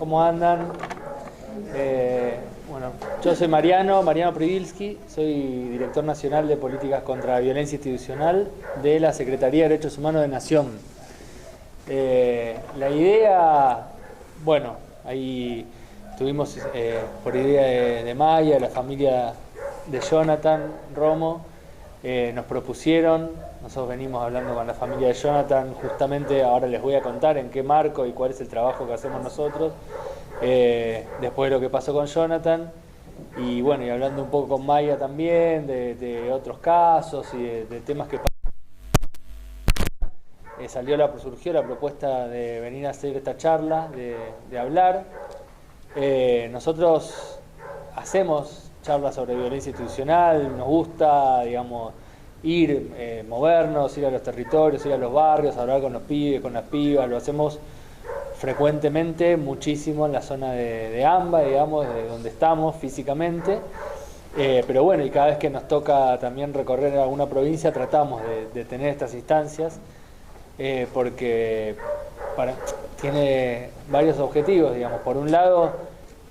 ¿cómo andan? Bueno, yo soy Mariano Privilsky, soy director nacional de políticas contra la violencia institucional de la Secretaría de Derechos Humanos de Nación. La idea, bueno, ahí tuvimos por idea de Maya, la familia de Jonathan Romo, nos propusieron, nosotros venimos hablando con la familia de Jonathan, justamente ahora les voy a contar en qué marco y cuál es el trabajo que hacemos nosotros, después de lo que pasó con Jonathan, y bueno, y hablando un poco con Maya también, de otros casos y de temas que surgió la propuesta de venir a hacer esta charla, de hablar. Nosotros hacemos charlas sobre violencia institucional, nos gusta, digamos, movernos, ir a los territorios, ir a los barrios, hablar con los pibes, con las pibas, lo hacemos frecuentemente, muchísimo en la zona de AMBA, digamos, de donde estamos físicamente, pero bueno, y cada vez que nos toca también recorrer alguna provincia tratamos de tener estas instancias, porque tiene varios objetivos, digamos. Por un lado,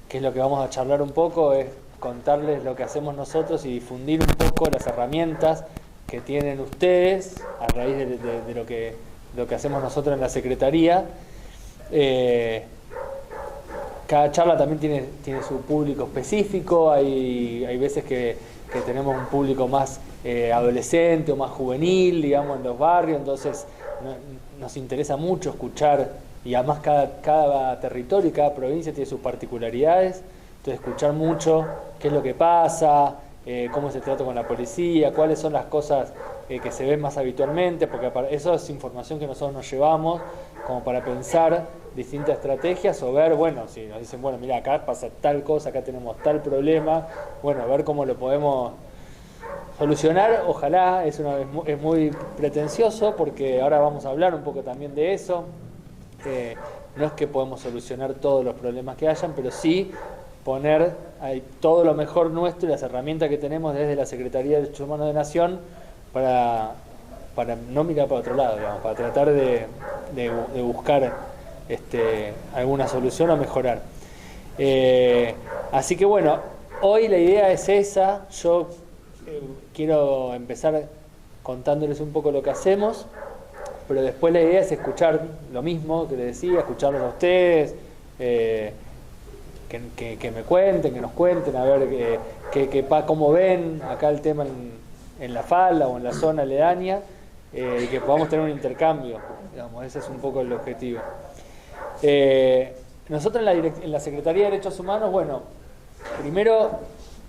que es lo que vamos a charlar un poco, es contarles lo que hacemos nosotros y difundir un poco las herramientas que tienen ustedes a raíz de lo que hacemos nosotros en la Secretaría. Cada charla también tiene su público específico, hay veces que tenemos un público más adolescente o más juvenil, digamos, en los barrios, entonces nos interesa mucho escuchar, y además cada territorio y cada provincia tiene sus particularidades, entonces escuchar mucho qué es lo que pasa, cómo se trata con la policía, cuáles son las cosas que se ven más habitualmente, porque eso es información que nosotros nos llevamos como para pensar distintas estrategias o ver, bueno, si nos dicen, bueno, mira, acá pasa tal cosa, acá tenemos tal problema, bueno, a ver cómo lo podemos solucionar. Ojalá, es muy pretencioso, porque ahora vamos a hablar un poco también de eso. No es que podemos solucionar todos los problemas que hayan, pero sí poner ahí todo lo mejor nuestro y las herramientas que tenemos desde la Secretaría de Derechos Humanos de Nación para no mirar para otro lado, digamos, para tratar de buscar alguna solución o mejorar. Así que bueno, hoy la idea es esa. Yo quiero empezar contándoles un poco lo que hacemos, pero después la idea es escuchar lo mismo que les decía, escucharlos a ustedes, que me cuenten, que nos cuenten, a ver cómo ven acá el tema en la falda o en la zona aledaña, y que podamos tener un intercambio, digamos, ese es un poco el objetivo. Nosotros en la Secretaría de Derechos Humanos, bueno, primero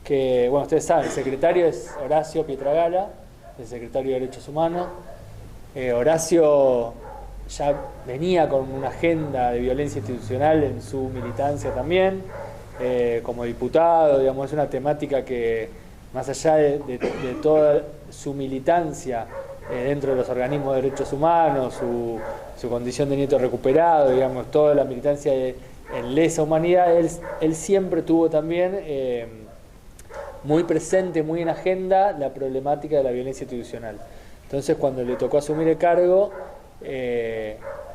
que, bueno, ustedes saben, el secretario es Horacio Pietragala, el secretario de Derechos Humanos. Horacio ya venía con una agenda de violencia institucional en su militancia también, como diputado, digamos, es una temática que, más allá de toda su militancia dentro de los organismos de derechos humanos, su condición de nieto recuperado, digamos, toda la militancia en lesa humanidad, él siempre tuvo también muy presente, muy en agenda, la problemática de la violencia institucional. Entonces, cuando le tocó asumir el cargo,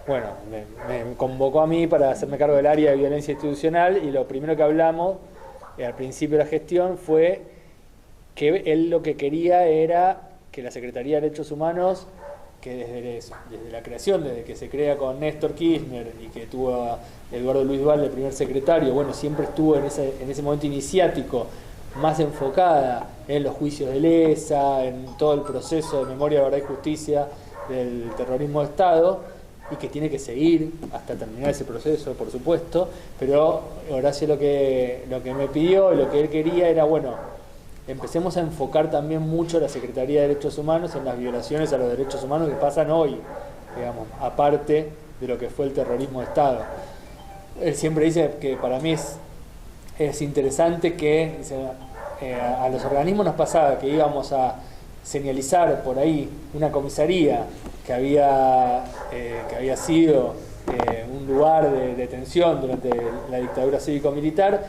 bueno, me convocó a mí para hacerme cargo del área de violencia institucional, y lo primero que hablamos al principio de la gestión fue que él lo que quería era que la Secretaría de Derechos Humanos, que desde la creación, desde que se crea con Néstor Kirchner y que tuvo a Eduardo Luis Duhalde el primer secretario, bueno, siempre estuvo en ese momento iniciático, más enfocada en los juicios de lesa, en todo el proceso de memoria, verdad y justicia del terrorismo de Estado, y que tiene que seguir hasta terminar ese proceso, por supuesto, pero Horacio lo que me pidió, lo que él quería era, bueno, empecemos a enfocar también mucho la Secretaría de Derechos Humanos en las violaciones a los derechos humanos que pasan hoy, digamos, aparte de lo que fue el terrorismo de Estado. Él siempre dice que para mí es interesante que a los organismos nos pasaba que íbamos a señalizar por ahí una comisaría que había sido un lugar de detención durante la dictadura cívico-militar,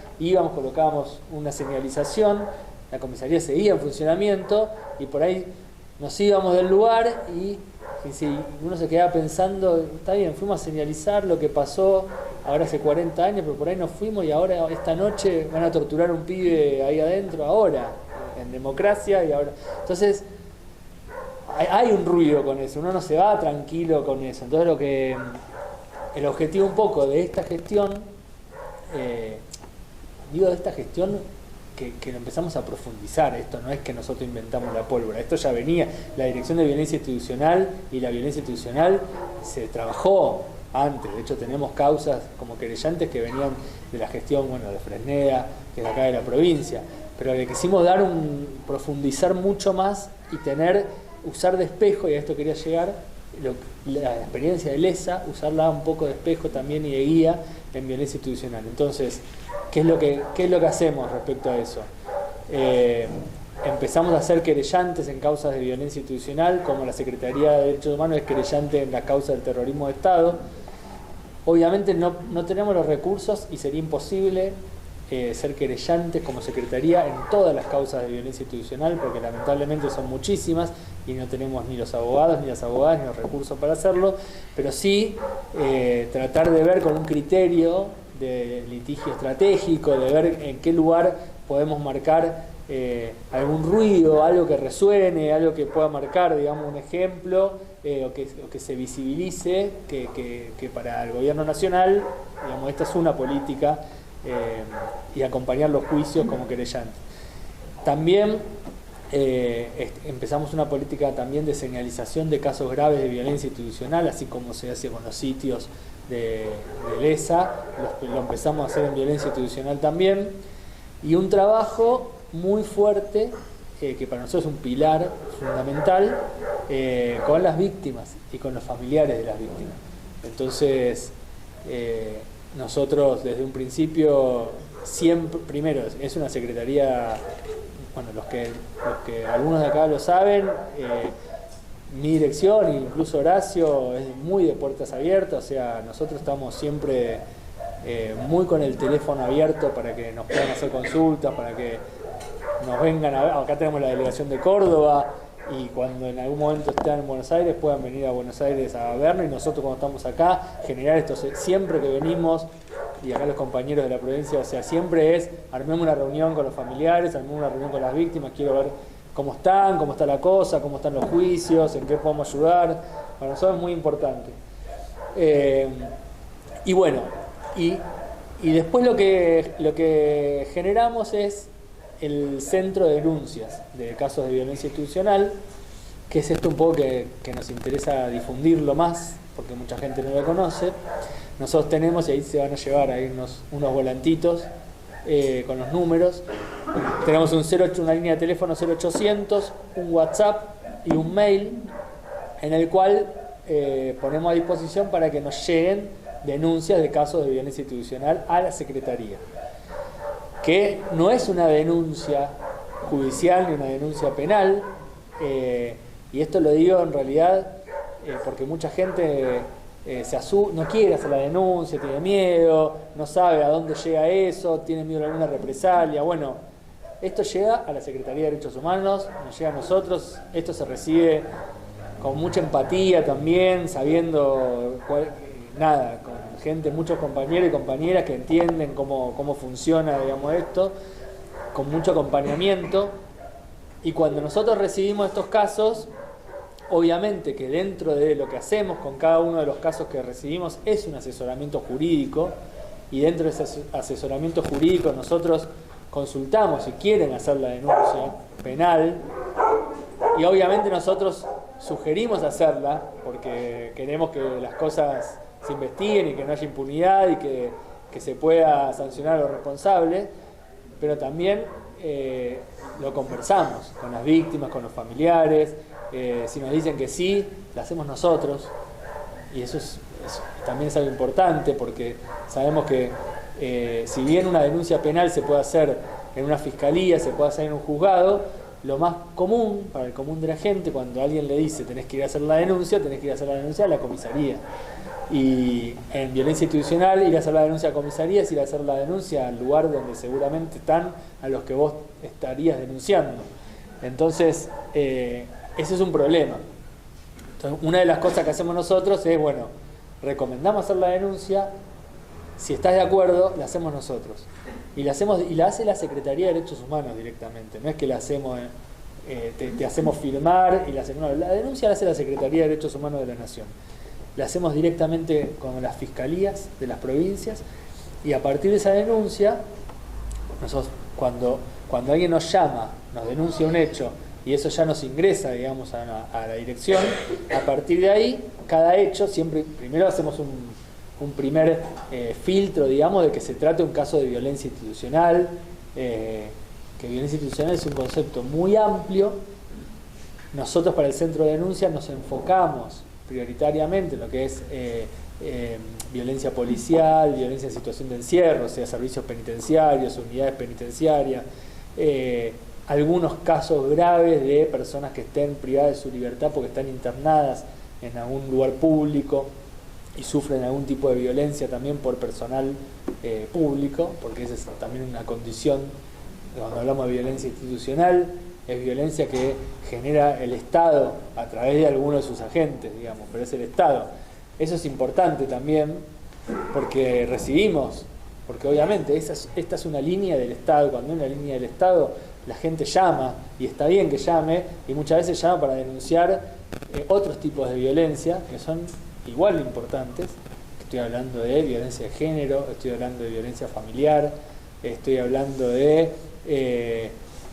colocábamos una señalización, la comisaría seguía en funcionamiento y por ahí nos íbamos del lugar y si uno se quedaba pensando, está bien, fuimos a señalizar lo que pasó ahora hace 40 años, pero por ahí nos fuimos y ahora esta noche van a torturar a un pibe ahí adentro, ahora, en democracia y ahora. Entonces, hay un ruido con eso, uno no se va tranquilo con eso. Entonces el objetivo un poco de esta gestión, digo de esta gestión que lo empezamos a profundizar, esto no es que nosotros inventamos la pólvora, esto ya venía, la Dirección de Violencia Institucional y la violencia institucional se trabajó antes, de hecho tenemos causas como querellantes que venían de la gestión, bueno, de Fresneda, que es de acá de la provincia, pero le quisimos profundizar mucho más y usar de espejo, y a esto quería llegar, la experiencia de LESA, usarla un poco de espejo también y de guía en violencia institucional. Entonces, ¿qué es lo que hacemos respecto a eso? Empezamos a ser querellantes en causas de violencia institucional, como la Secretaría de Derechos Humanos es querellante en la causa del terrorismo de Estado. Obviamente no tenemos los recursos y sería imposible ser querellantes como Secretaría en todas las causas de violencia institucional, porque lamentablemente son muchísimas y no tenemos ni los abogados, ni las abogadas, ni los recursos para hacerlo, pero sí tratar de ver con un criterio de litigio estratégico, de ver en qué lugar podemos marcar algún ruido, algo que resuene, algo que pueda marcar, digamos, un ejemplo, o que se visibilice, que para el gobierno nacional, digamos, esta es una política, y acompañar los juicios como querellante. También empezamos una política también de señalización de casos graves de violencia institucional, así como se hace con los sitios de LESA, lo empezamos a hacer en violencia institucional también, y un trabajo muy fuerte, que para nosotros es un pilar fundamental, con las víctimas y con los familiares de las víctimas. Entonces, nosotros desde un principio, siempre, primero, es una secretaría, bueno, los que algunos de acá lo saben, mi dirección, incluso Horacio, es muy de puertas abiertas, o sea, nosotros estamos siempre muy con el teléfono abierto para que nos puedan hacer consultas, para que nos vengan a ver. Acá tenemos la delegación de Córdoba, y cuando en algún momento estén en Buenos Aires puedan venir a Buenos Aires a vernos, y nosotros cuando estamos acá, generar esto, siempre que venimos, y acá los compañeros de la provincia, o sea, siempre armemos una reunión con los familiares, armemos una reunión con las víctimas, quiero ver cómo está la cosa, cómo están los juicios, en qué podemos ayudar. Para nosotros es muy importante. Y bueno, y después lo que generamos es el centro de denuncias de casos de violencia institucional, que es esto un poco que nos interesa difundirlo más, porque mucha gente no lo conoce. Nosotros tenemos, y ahí se van a llevar ahí unos volantitos con los números. Tenemos una línea de teléfono 0800, un WhatsApp y un mail, en el cual ponemos a disposición para que nos lleguen denuncias de casos de violencia institucional a la Secretaría, que no es una denuncia judicial ni una denuncia penal, y esto lo digo en realidad porque mucha gente no quiere hacer la denuncia, tiene miedo, no sabe a dónde llega eso, tiene miedo a alguna represalia. Bueno, esto llega a la Secretaría de Derechos Humanos, nos llega a nosotros, esto se recibe con mucha empatía también, sabiendo con gente, muchos compañeros y compañeras que entienden cómo funciona, digamos, esto, con mucho acompañamiento. Y cuando nosotros recibimos estos casos, obviamente que dentro de lo que hacemos con cada uno de los casos que recibimos es un asesoramiento jurídico, y dentro de ese asesoramiento jurídico nosotros consultamos si quieren hacer la denuncia penal, y obviamente nosotros sugerimos hacerla porque queremos que las cosas se investiguen y que no haya impunidad y que se pueda sancionar a los responsables, pero también lo conversamos con las víctimas, con los familiares. Si nos dicen que sí, lo hacemos nosotros, y eso también es algo importante, porque sabemos que si bien una denuncia penal se puede hacer en una fiscalía, se puede hacer en un juzgado, lo más común, para el común de la gente, cuando alguien le dice tenés que ir a hacer la denuncia, tenés que ir a hacer la denuncia a la comisaría. Y en violencia institucional, ir a hacer la denuncia a comisaría es ir a hacer la denuncia al lugar donde seguramente están a los que vos estarías denunciando. Entonces, ese es un problema. Entonces, una de las cosas que hacemos nosotros es, bueno, recomendamos hacer la denuncia. si estás de acuerdo, la hacemos nosotros. Y la hace la Secretaría de Derechos Humanos directamente. No es que la hacemos, te hacemos firmar y la hacemos. No, la denuncia la hace la Secretaría de Derechos Humanos de la Nación. La hacemos directamente con las fiscalías de las provincias y a partir de esa denuncia, nosotros cuando alguien nos llama, nos denuncia un hecho y eso ya nos ingresa, digamos, a la dirección, a partir de ahí, cada hecho, siempre primero hacemos un primer filtro, digamos, de que se trate un caso de violencia institucional, que violencia institucional es un concepto muy amplio. Nosotros para el centro de denuncia nos enfocamos prioritariamente en lo que es violencia policial, violencia en situación de encierro, o sea, servicios penitenciarios, unidades penitenciarias, algunos casos graves de personas que estén privadas de su libertad porque están internadas en algún lugar público y sufren algún tipo de violencia también por personal público, porque esa es también una condición, cuando hablamos de violencia institucional, es violencia que genera el Estado a través de alguno de sus agentes, digamos, pero es el Estado. Eso es importante también porque recibimos, porque obviamente esta es una línea del Estado, cuando hay una línea del Estado la gente llama, y está bien que llame, y muchas veces llama para denunciar otros tipos de violencia que son igual de importantes. Estoy hablando de violencia de género, estoy hablando de violencia familiar, estoy hablando de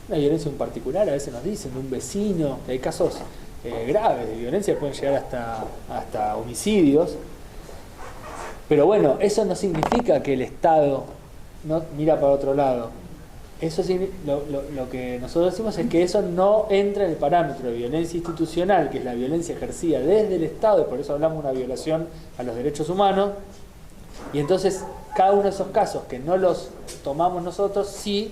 una violencia en particular, a veces nos dicen, de un vecino, que hay casos graves de violencia que pueden llegar hasta homicidios. Pero bueno, eso no significa que el Estado no mira para otro lado. Eso lo que nosotros decimos es que eso no entra en el parámetro de violencia institucional, que es la violencia ejercida desde el Estado, y por eso hablamos de una violación a los derechos humanos. Y entonces cada uno de esos casos que no los tomamos nosotros, sí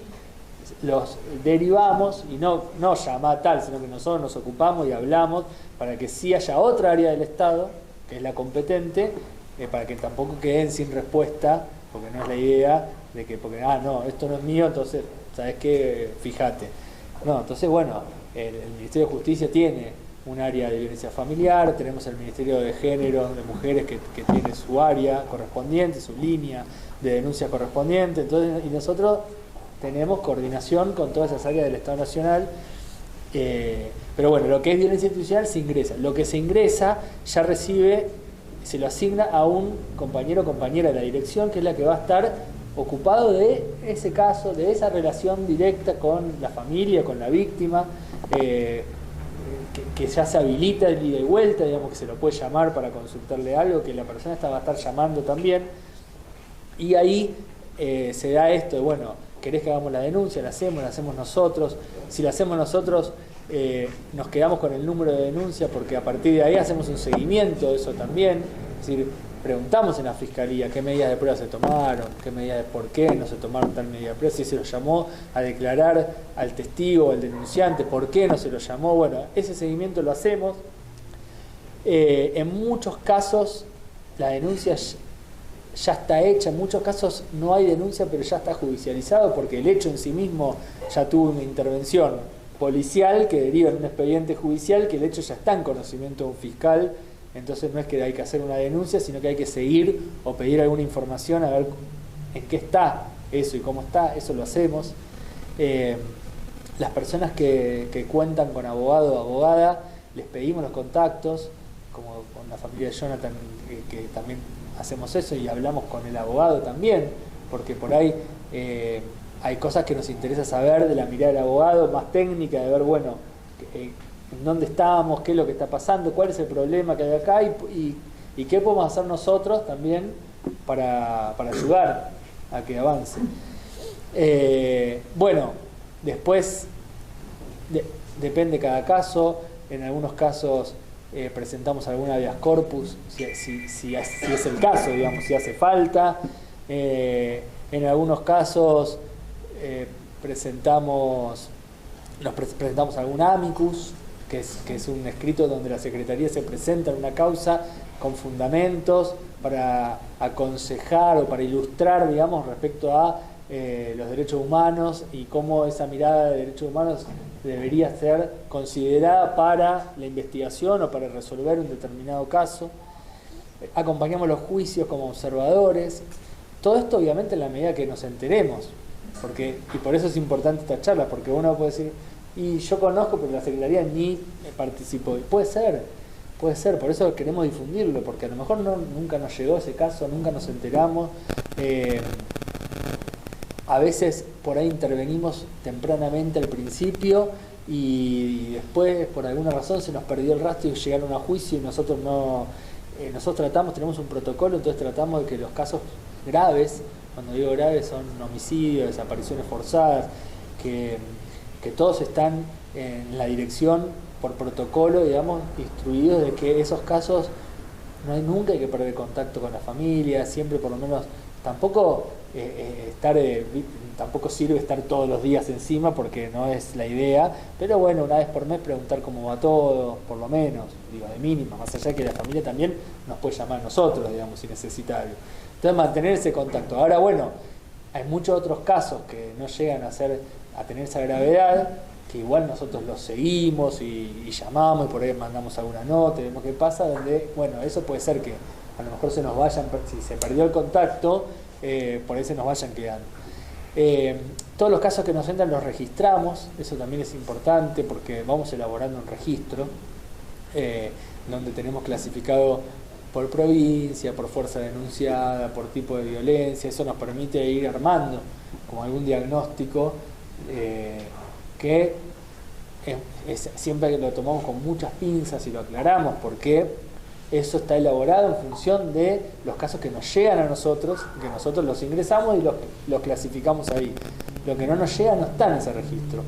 los derivamos y no llama tal, sino que nosotros nos ocupamos y hablamos para que sí haya otra área del Estado, que es la competente, para que tampoco queden sin respuesta, porque no es la idea de que, porque, no, esto no es mío, entonces, ¿sabes qué? Fíjate. No, entonces, bueno, el Ministerio de Justicia tiene un área de violencia familiar, tenemos el Ministerio de Género, de Mujeres, que tiene su área correspondiente, su línea de denuncia correspondiente, entonces, y nosotros tenemos coordinación con todas esas áreas del Estado Nacional, pero bueno, lo que es violencia institucional se ingresa. Lo que se ingresa ya recibe, se lo asigna a un compañero o compañera de la dirección, que es la que va a estar ocupado de ese caso, de esa relación directa con la familia, con la víctima, que ya se habilita el ida y vuelta, digamos que se lo puede llamar para consultarle algo, que la persona va a estar llamando también, y ahí se da esto de, bueno, ¿querés que hagamos la denuncia? La hacemos nosotros. Si la hacemos nosotros, nos quedamos con el número de denuncia, porque a partir de ahí hacemos un seguimiento de eso también. Es decir, preguntamos en la Fiscalía qué medidas de prueba se tomaron, qué medidas de por qué no se tomaron tal medida de prueba, si se lo llamó a declarar al testigo, al denunciante, por qué no se lo llamó. Bueno, ese seguimiento lo hacemos. En muchos casos la denuncia ya está hecha, en muchos casos no hay denuncia, pero ya está judicializado porque el hecho en sí mismo ya tuvo una intervención policial que deriva en un expediente judicial, que el hecho ya está en conocimiento de un fiscal. Entonces no es que hay que hacer una denuncia, sino que hay que seguir o pedir alguna información a ver en qué está eso y cómo está, eso lo hacemos. Las personas que cuentan con abogado o abogada, les pedimos los contactos, como con la familia de Jonathan, que también hacemos eso, y hablamos con el abogado también, porque por ahí hay cosas que nos interesa saber de la mirada del abogado, más técnica, de ver, bueno, dónde estamos, qué es lo que está pasando, cuál es el problema que hay acá y qué podemos hacer nosotros también para ayudar a que avance. Bueno, después depende cada caso. En algunos casos presentamos alguna habeas corpus, si es el caso, digamos, si hace falta. En algunos casos presentamos algún amicus, que es un escrito donde la Secretaría se presenta en una causa con fundamentos para aconsejar o para ilustrar, digamos, respecto a los derechos humanos y cómo esa mirada de derechos humanos debería ser considerada para la investigación o para resolver un determinado caso. Acompañamos los juicios como observadores. Todo esto obviamente en la medida que nos enteremos, y por eso es importante esta charla, porque uno puede decir, y yo conozco, pero la Secretaría ni participó. Y puede ser, por eso queremos difundirlo, porque a lo mejor nunca nos llegó ese caso, nunca nos enteramos. A veces por ahí intervenimos tempranamente al principio y después por alguna razón se nos perdió el rastro y llegaron a juicio y nosotros tenemos un protocolo, entonces tratamos de que los casos graves, cuando digo graves son homicidios, desapariciones forzadas, que todos están en la dirección por protocolo, digamos, instruidos de que esos casos no hay nunca hay que perder contacto con la familia, siempre por lo menos, tampoco tampoco sirve estar todos los días encima porque no es la idea, pero bueno, una vez por mes preguntar cómo va todo, por lo menos, digo, de mínima, más allá de que la familia también nos puede llamar a nosotros, digamos, si necesita algo. Entonces mantener ese contacto. Ahora bueno, hay muchos otros casos que no llegan a tener esa gravedad, que igual nosotros los seguimos y llamamos y por ahí mandamos alguna nota, vemos qué pasa, donde, bueno, eso puede ser que a lo mejor se nos vayan, si se perdió el contacto, por ahí se nos vayan quedando. Todos los casos que nos entran los registramos, eso también es importante porque vamos elaborando un registro donde tenemos clasificado por provincia, por fuerza denunciada, por tipo de violencia. Eso nos permite ir armando como algún diagnóstico que siempre que lo tomamos con muchas pinzas y lo aclaramos porque eso está elaborado en función de los casos que nos llegan a nosotros, que nosotros los ingresamos y los clasificamos ahí. Lo que no nos llega no está en ese registro.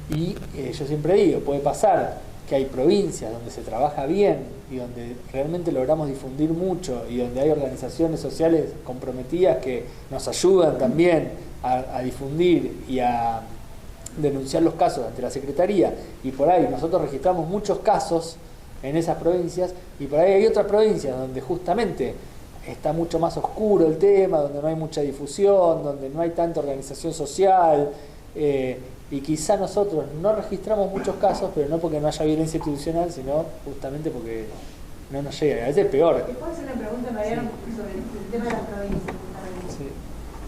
Y yo siempre digo, puede pasar que hay provincias donde se trabaja bien y donde realmente logramos difundir mucho y donde hay organizaciones sociales comprometidas que nos ayudan también a difundir y a denunciar los casos ante la Secretaría, y por ahí nosotros registramos muchos casos en esas provincias, y por ahí hay otras provincias donde justamente está mucho más oscuro el tema, donde no hay mucha difusión, donde no hay tanta organización social, y quizá nosotros no registramos muchos casos, pero no porque no haya violencia institucional, sino justamente porque no nos llega. A veces es peor. ¿Puedo hacer una pregunta, Mariano, sobre el tema de las provincias? Sí.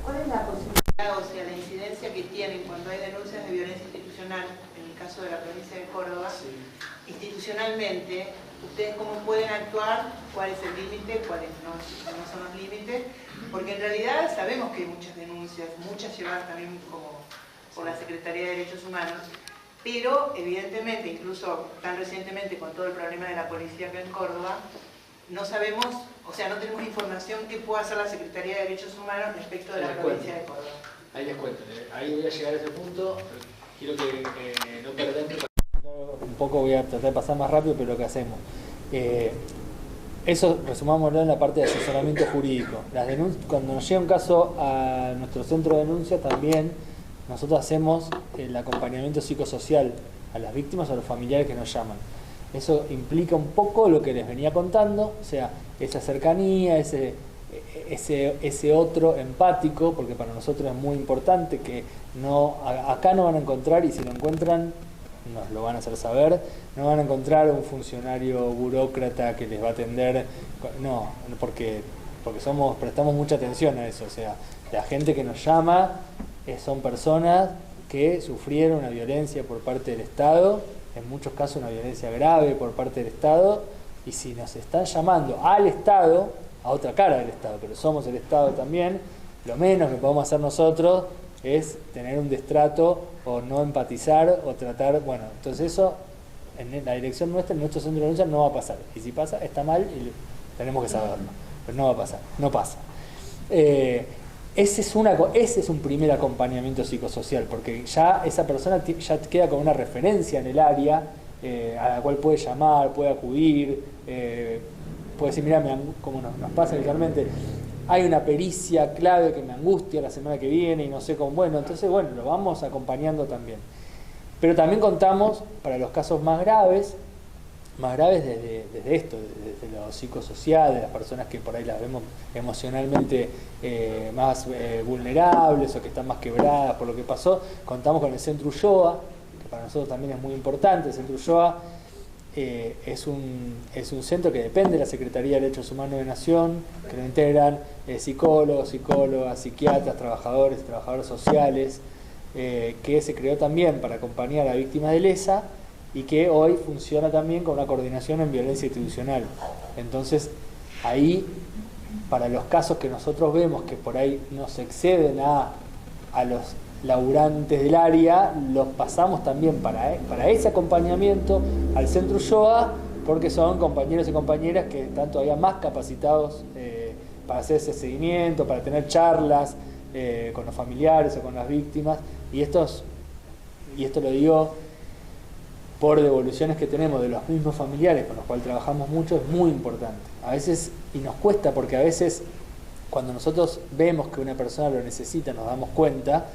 ¿Cuál es la posibilidad, o sea, la incidencia que tienen cuando hay denuncias de violencia institucional, en el caso de la provincia de Córdoba, institucionalmente, ustedes cómo pueden actuar, cuál es el límite, cuáles no son los límites? Porque en realidad sabemos que hay muchas denuncias, muchas llevadas también como por la Secretaría de Derechos Humanos, pero evidentemente, incluso tan recientemente con todo el problema de la policía acá en Córdoba, no sabemos, o sea, no tenemos información que pueda hacer la Secretaría de Derechos Humanos respecto de la provincia de Córdoba. Ahí les cuento, ahí voy a llegar a ese punto, quiero que no perdan un poco, voy a tratar de pasar más rápido, pero lo que hacemos. Eso resumámoslo en la parte de asesoramiento jurídico. Cuando nos llega un caso a nuestro centro de denuncia, también nosotros hacemos el acompañamiento psicosocial a las víctimas o a los familiares que nos llaman. Eso implica un poco lo que les venía contando, o sea, esa cercanía, ese otro empático, porque para nosotros es muy importante que acá no van a encontrar, y si lo encuentran nos lo van a hacer saber, no van a encontrar un funcionario burócrata que les va a atender, no, porque prestamos mucha atención a eso, o sea, la gente que nos llama son personas que sufrieron una violencia por parte del Estado, en muchos casos una violencia grave por parte del Estado, y si nos están llamando al Estado, a otra cara del Estado, pero somos el Estado también, lo menos que podemos hacer nosotros es tener un destrato o no empatizar o tratar, bueno, entonces eso en la dirección nuestra, en nuestro centro de denuncia no va a pasar, y si pasa está mal y tenemos que saberlo, pero no va a pasar, no pasa. Ese es un primer acompañamiento psicosocial, porque ya esa persona ya queda con una referencia en el área a la cual puede llamar, puede acudir, puede decir, mira, como nos pasa habitualmente, hay una pericia clave que me angustia la semana que viene y no sé cómo, bueno, entonces bueno, lo vamos acompañando también. Pero también contamos para los casos más graves desde esto, desde lo psicosocial, de las personas que por ahí las vemos emocionalmente más vulnerables o que están más quebradas por lo que pasó. Contamos con el Centro Ulloa, que para nosotros también es muy importante. El Centro Ulloa es un centro que depende de la Secretaría de Derechos Humanos de Nación, que lo integran psicólogos, psicólogas, psiquiatras, trabajadoras sociales, que se creó también para acompañar a víctimas de lesa y que hoy funciona también con una coordinación en violencia institucional. Entonces, ahí, para los casos que nosotros vemos que por ahí nos exceden a los laburantes del área, los pasamos también para ese acompañamiento al Centro Ulloa, porque son compañeros y compañeras que están todavía más capacitados para hacer ese seguimiento, para tener charlas con los familiares o con las víctimas, y esto lo digo por devoluciones que tenemos de los mismos familiares con los cuales trabajamos mucho, es muy importante. A veces, y nos cuesta porque a veces cuando nosotros vemos que una persona lo necesita, nos damos cuenta,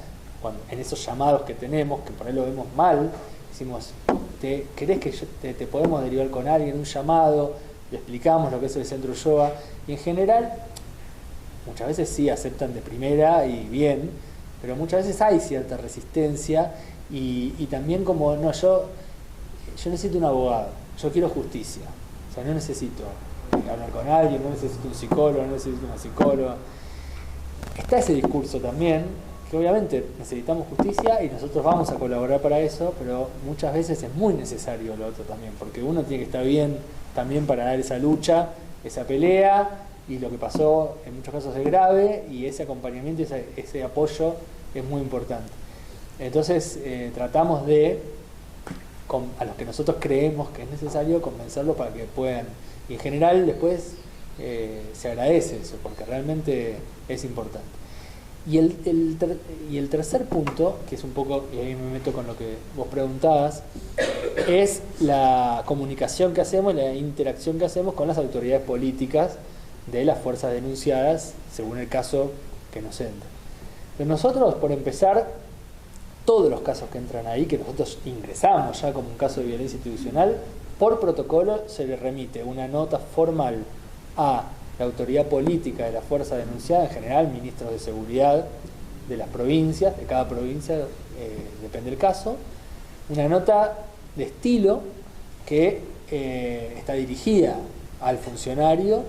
en esos llamados que tenemos, que por ahí lo vemos mal, decimos, ¿querés que te podemos derivar con alguien? Un llamado, le explicamos lo que es el Centro Ulloa, y en general, muchas veces sí aceptan de primera y bien, pero muchas veces hay cierta resistencia, y también como, no, yo necesito un abogado, yo quiero justicia, o sea, no necesito hablar con alguien, no necesito un psicólogo, no necesito una psicóloga. Está ese discurso también, que obviamente necesitamos justicia y nosotros vamos a colaborar para eso, pero muchas veces es muy necesario lo otro también, porque uno tiene que estar bien también para dar esa lucha, esa pelea, y lo que pasó en muchos casos es grave, y ese acompañamiento, ese apoyo es muy importante. Entonces tratamos de, a los que nosotros creemos que es necesario, convencerlos para que puedan. Y en general después se agradece eso, porque realmente es importante. Y el tercer punto, que es un poco, y ahí me meto con lo que vos preguntabas, es la comunicación que hacemos, la interacción que hacemos con las autoridades políticas de las fuerzas denunciadas, según el caso que nos entra. Pero nosotros, por empezar, todos los casos que entran ahí, que nosotros ingresamos ya como un caso de violencia institucional, por protocolo se le remite una nota formal a la autoridad política de la fuerza denunciada, en general ministros de seguridad de las provincias, de cada provincia, depende del caso, una nota de estilo que está dirigida al funcionario,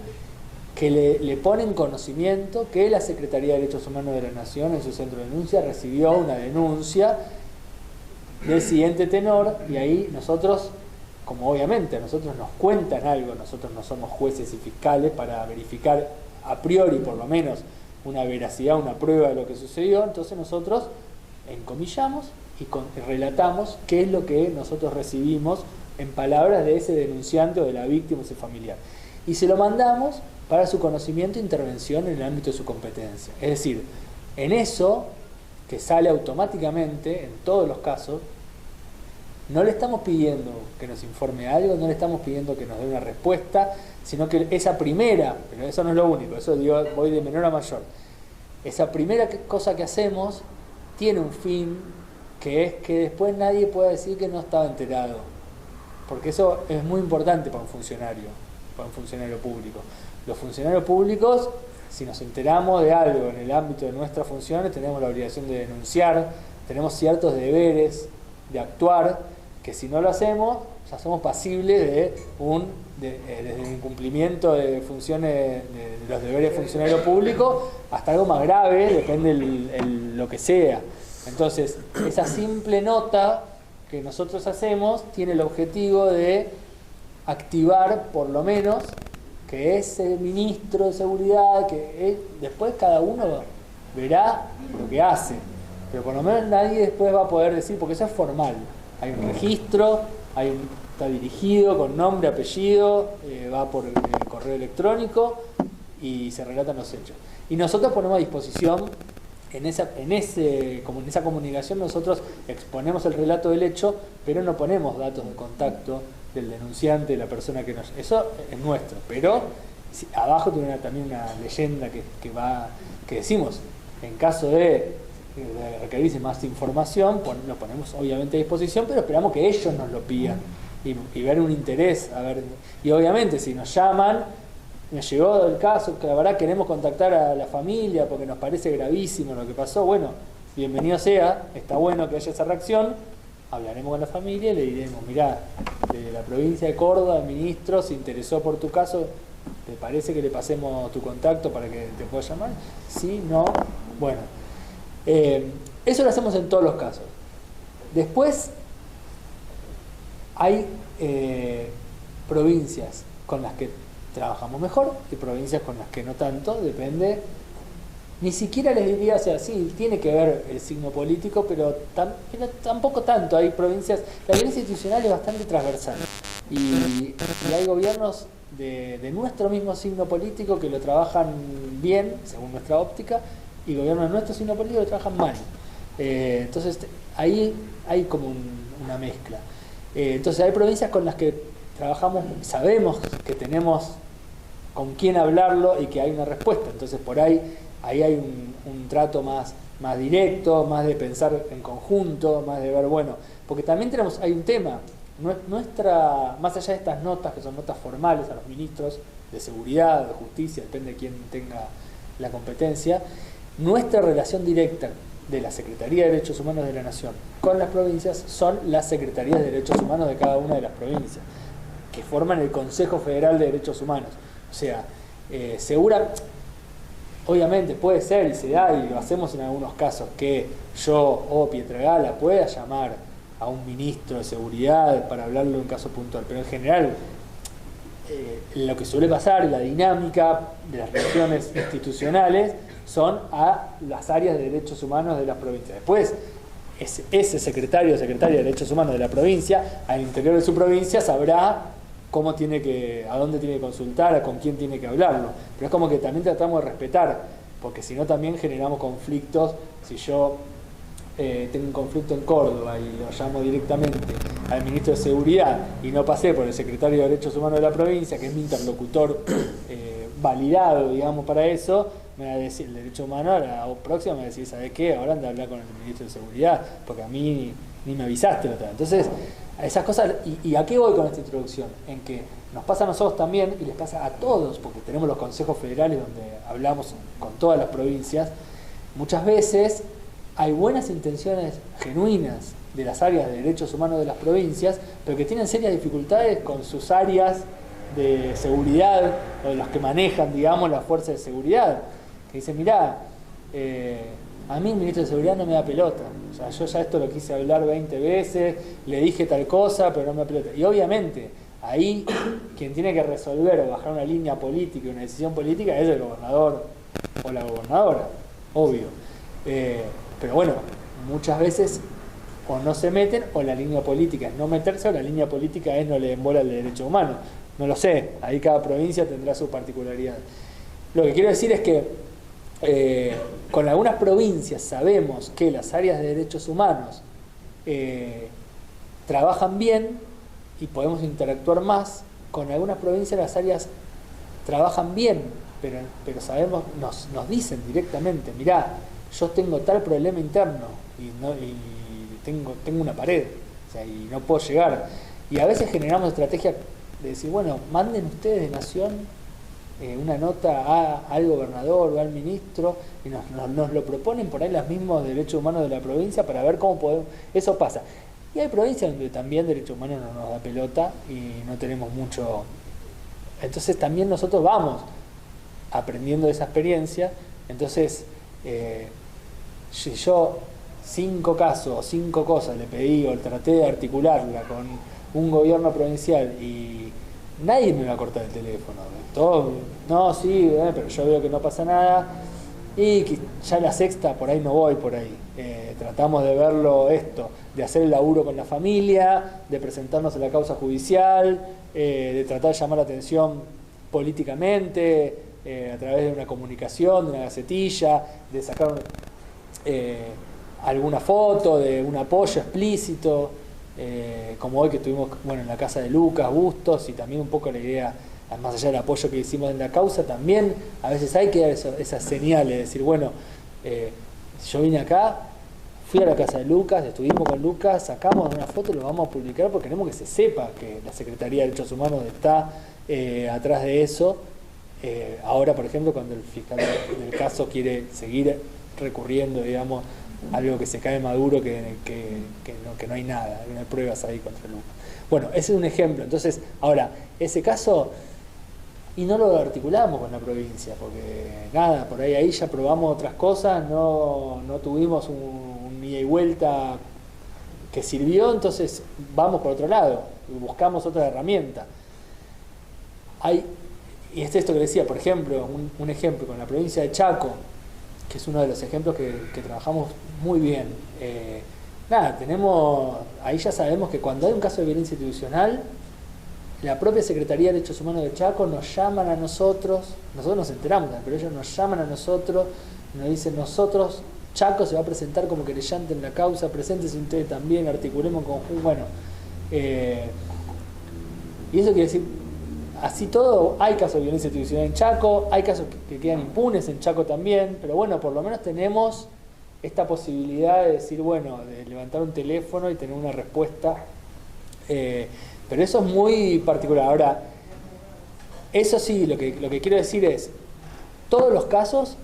que le pone en conocimiento que la Secretaría de Derechos Humanos de la Nación en su centro de denuncia recibió una denuncia del siguiente tenor, y ahí nosotros, como obviamente a nosotros nos cuentan algo, nosotros no somos jueces y fiscales para verificar a priori por lo menos una veracidad, una prueba de lo que sucedió, entonces nosotros encomillamos y relatamos qué es lo que nosotros recibimos en palabras de ese denunciante o de la víctima o ese familiar, y se lo mandamos para su conocimiento e intervención en el ámbito de su competencia. Es decir, en eso, que sale automáticamente en todos los casos, no le estamos pidiendo que nos informe algo, no le estamos pidiendo que nos dé una respuesta, sino que esa primera, pero eso no es lo único, eso digo, voy de menor a mayor, esa primera cosa que hacemos tiene un fin, que es que después nadie pueda decir que no estaba enterado, porque eso es muy importante para un funcionario público. Los funcionarios públicos, si nos enteramos de algo en el ámbito de nuestras funciones, tenemos la obligación de denunciar, tenemos ciertos deberes de actuar, que si no lo hacemos, ya somos pasibles desde el incumplimiento de funciones, de los deberes de funcionario público, hasta algo más grave, depende lo que sea. Entonces, esa simple nota que nosotros hacemos tiene el objetivo de activar, por lo menos, que ese ministro de seguridad, después cada uno verá lo que hace, pero por lo menos nadie después va a poder decir, porque eso es formal, hay un registro, está dirigido con nombre, apellido, va por correo electrónico y se relatan los hechos. Y nosotros ponemos a disposición, en esa comunicación nosotros exponemos el relato del hecho, pero no ponemos datos de contacto del denunciante, de la persona que nos... Eso es nuestro, pero abajo tiene también una leyenda que decimos, en caso de requerirse más información, lo ponemos obviamente a disposición, pero esperamos que ellos nos lo pidan y ver un interés, y obviamente si nos llaman, me llegó el caso, que la verdad queremos contactar a la familia porque nos parece gravísimo lo que pasó, bueno, bienvenido sea, está bueno que haya esa reacción, hablaremos con la familia y le diremos, mirá, de la provincia de Córdoba, el ministro se interesó por tu caso, ¿te parece que le pasemos tu contacto para que te pueda llamar? Sí, no, bueno. Eso lo hacemos en todos los casos. Después hay provincias con las que trabajamos mejor y provincias con las que no tanto, depende. Ni siquiera les diría, o sea, sí, tiene que ver el signo político, pero tampoco tanto. Hay provincias, la violencia institucional es bastante transversal y hay gobiernos de nuestro mismo signo político que lo trabajan bien, según nuestra óptica, y gobiernos de nuestro signo político que lo trabajan mal. Entonces ahí hay como una mezcla. Entonces hay provincias con las que trabajamos, sabemos que tenemos con quién hablarlo y que hay una respuesta. Entonces por ahí hay un trato más directo, más de pensar en conjunto, más de ver, bueno, porque también hay un tema, más allá de estas notas, que son notas formales a los ministros de seguridad, de justicia, depende de quién tenga la competencia, nuestra relación directa de la Secretaría de Derechos Humanos de la Nación con las provincias son las Secretarías de Derechos Humanos de cada una de las provincias, que forman el Consejo Federal de Derechos Humanos. O sea, obviamente puede ser y se da, y lo hacemos en algunos casos, que yo o Pietragala pueda llamar a un ministro de seguridad para hablarlo en un caso puntual, pero en general lo que suele pasar, la dinámica de las relaciones institucionales son a las áreas de derechos humanos de las provincias. Después, ese secretario o secretaria de derechos humanos de la provincia, al interior de su provincia, sabrá a dónde tiene que consultar, con quién tiene que hablarlo. Pero es como que también tratamos de respetar, porque si no también generamos conflictos. Si yo tengo un conflicto en Córdoba y lo llamo directamente al ministro de Seguridad y no pasé por el secretario de Derechos Humanos de la provincia, que es mi interlocutor validado, digamos, para eso, me va a decir el derecho humano, a la próxima me va a decir, ¿sabes qué? Ahora anda a hablar con el ministro de Seguridad, porque a mí ni me avisaste la otra vez. Entonces, esas cosas, ¿y a qué voy con esta introducción? En que nos pasa a nosotros también, y les pasa a todos, porque tenemos los consejos federales donde hablamos con todas las provincias. Muchas veces hay buenas intenciones genuinas de las áreas de derechos humanos de las provincias, pero que tienen serias dificultades con sus áreas de seguridad, o de los que manejan, digamos, las fuerzas de seguridad, que dicen, mirá, a mí el ministro de Seguridad no me da pelota. O sea, yo ya esto lo quise hablar 20 veces, le dije tal cosa, pero no me da pelota. Y obviamente, ahí quien tiene que resolver o bajar una línea política, una decisión política, es el gobernador o la gobernadora, obvio. Pero bueno, muchas veces o no se meten, o la línea política es no meterse, o la línea política es no le embola el derecho humano. No lo sé, ahí cada provincia tendrá su particularidad. Lo que quiero decir es que con algunas provincias sabemos que las áreas de derechos humanos trabajan bien y podemos interactuar más. Con algunas provincias las áreas trabajan bien, pero sabemos, nos dicen directamente, mirá, yo tengo tal problema interno y tengo una pared, o sea, y no puedo llegar. Y a veces generamos estrategias de decir, bueno, manden ustedes de Nación una nota al gobernador o al ministro y nos lo proponen por ahí los mismos derechos humanos de la provincia para ver cómo podemos. Eso pasa. Y hay provincias donde también derechos humanos no nos da pelota y no tenemos mucho. Entonces también nosotros vamos aprendiendo de esa experiencia. Entonces, si yo 5 casos o 5 cosas le pedí o traté de articularla con un gobierno provincial y nadie me va a cortar el teléfono. Todo, no, sí, pero yo veo que no pasa nada. Y que ya la sexta, por ahí no voy por ahí. Tratamos de verlo de hacer el laburo con la familia, de presentarnos en la causa judicial, de tratar de llamar la atención políticamente, a través de una comunicación, de una gacetilla, de sacar alguna foto, de un apoyo explícito, como hoy que estuvimos en la casa de Lucas Bustos, y también un poco la idea, más allá del apoyo que hicimos en la causa, también a veces hay que dar esas señales, decir, bueno, yo vine acá, fui a la casa de Lucas, estuvimos con Lucas, sacamos una foto, lo vamos a publicar porque queremos que se sepa que la Secretaría de Derechos Humanos está atrás de eso. Ahora, por ejemplo, cuando el fiscal del caso quiere seguir recurriendo, digamos, algo que se cae maduro, que no hay nada, que no hay pruebas ahí contra Luca. Bueno, ese es un ejemplo. Entonces, ahora, ese caso, y no lo articulamos con la provincia, porque nada, por ahí ya probamos otras cosas, no tuvimos un ida y vuelta que sirvió, entonces vamos por otro lado, buscamos otra herramienta. Y es esto que decía, por ejemplo, un ejemplo con la provincia de Chaco, que es uno de los ejemplos que trabajamos muy bien. Ahí ya sabemos que cuando hay un caso de violencia institucional, la propia Secretaría de Derechos Humanos de Chaco nos llaman a nosotros nos enteramos, pero ellos nos llaman a nosotros, nos dicen, Chaco se va a presentar como querellante en la causa, preséntese ustedes también, articulemos en conjunto, bueno. Y eso quiere decir, así todo, hay casos de violencia institucional en Chaco, hay casos que quedan impunes en Chaco también, pero bueno, por lo menos tenemos esta posibilidad de decir, bueno, de levantar un teléfono y tener una respuesta. Pero eso es muy particular. Ahora, eso sí, lo que quiero decir es, todos los casos,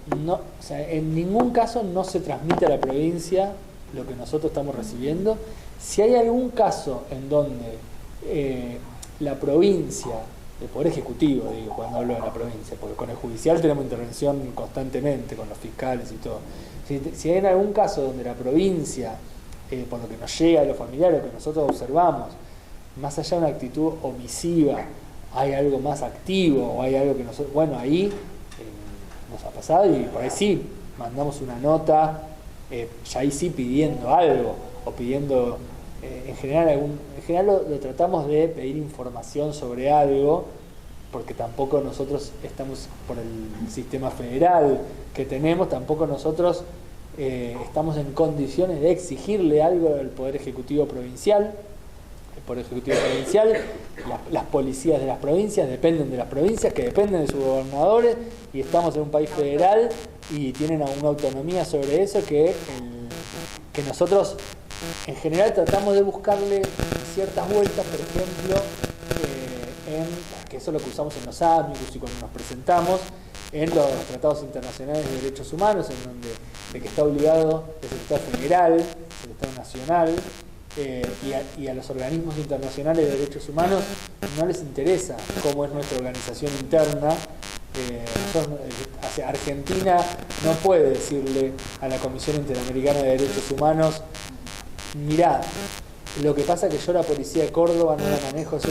en ningún caso no se transmite a la provincia lo que nosotros estamos recibiendo. Si hay algún caso en donde la provincia, el Poder Ejecutivo, digo, cuando hablo de la provincia, porque con el judicial tenemos intervención constantemente, con los fiscales y todo. Si hay algún caso donde la provincia, por lo que nos llega a los familiares, lo que nosotros observamos, más allá de una actitud omisiva, hay algo más activo, o hay algo que nosotros, bueno, ahí nos ha pasado y por ahí sí, mandamos una nota, ya ahí sí pidiendo algo, o pidiendo, en general lo tratamos de pedir información sobre algo, porque tampoco nosotros estamos, por el sistema federal que tenemos, tampoco nosotros estamos en condiciones de exigirle algo al Poder Ejecutivo Provincial. El Poder Ejecutivo Provincial, las policías de las provincias dependen de las provincias, que dependen de sus gobernadores, y estamos en un país federal y tienen una autonomía sobre eso que nosotros en general tratamos de buscarle ciertas vueltas, por ejemplo, que eso es lo que usamos en los AMICUS y cuando nos presentamos en los tratados internacionales de derechos humanos, en donde el que está obligado es el Estado federal, el Estado nacional, y a los organismos internacionales de derechos humanos no les interesa cómo es nuestra organización interna. Argentina no puede decirle a la Comisión Interamericana de Derechos Humanos, mirá, lo que pasa es que yo la policía de Córdoba no la manejo, eso